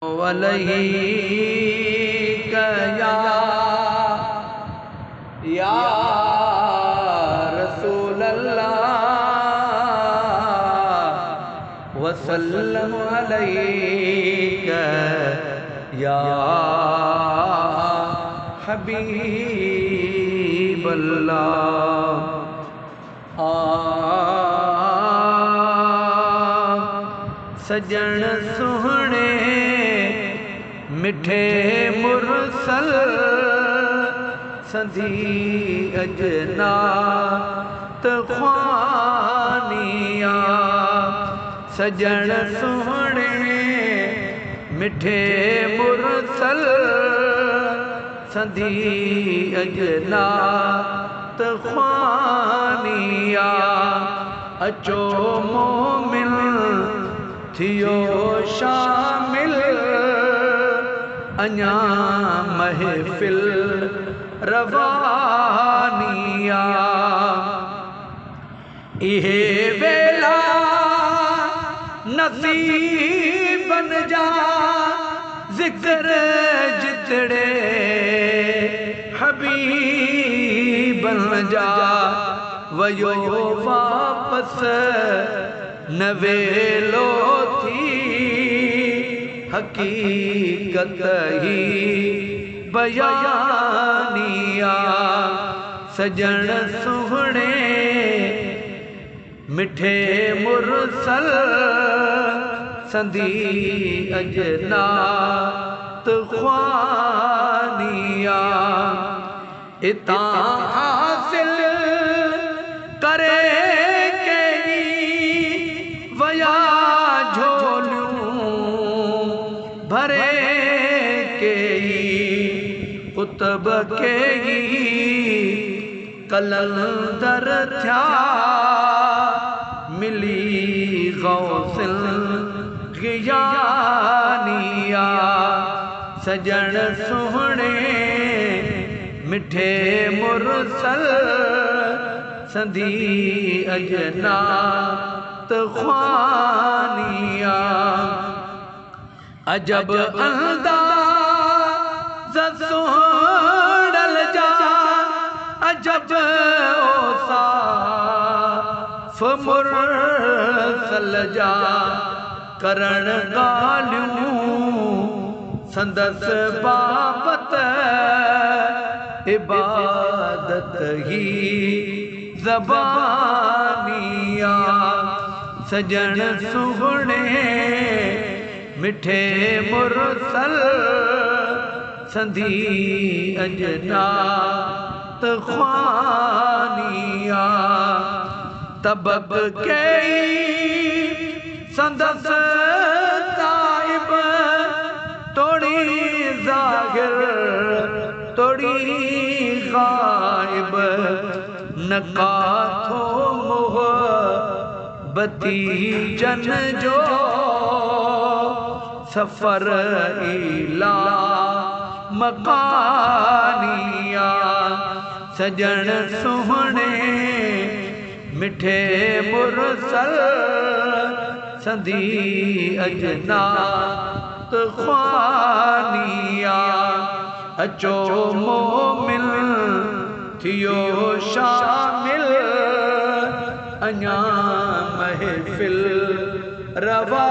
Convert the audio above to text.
अलैका या रसूल अल्लाह वसल्लम अलैका या हबीब अल्लाह। सजन सुहणे मिठे मुरसल संधी अजना तख्वानिया। सजन सुहणे मिठे मुरसल संधी अजना तख्वानिया। अचो मोमिन थियो शामिल अञा महफिल रवानिया। इहे वेला नसीबन जा ज़िक्र जितड़े हबीबन जा वयो वापस नवेलो थी हकीकत ही बयानिया। सजन सुहणे मिठे मुरसल संधी अजना तख्वानिया। इता हासिल करे वया झोलूं भरे के कुतब के कलंदर थया मिली गौसिल गियानिया। सजन सुहणे मिठे मुरसल संधी अजना तख्वानिया। अजब अंदाज़ सोहणल जा अजब औसाफ़ मुरसल जा करण ॻाल्हियूं संदस बाबत इबादत ही ज़बानिया। सजन सुहणे मिठे मुरसल संधी अजना तख्वानिया। तबब कई संदस ताइब तोड़ी ज़ाहिर तोड़ी गाइब नकाथो मोहब्बती जन जो सफर इला मकानिया। सजन सुहणे मिठे मुरसल संधी अजना तख्वानिया। अचो मोमिन थियो शामिल अञा महफिल रवा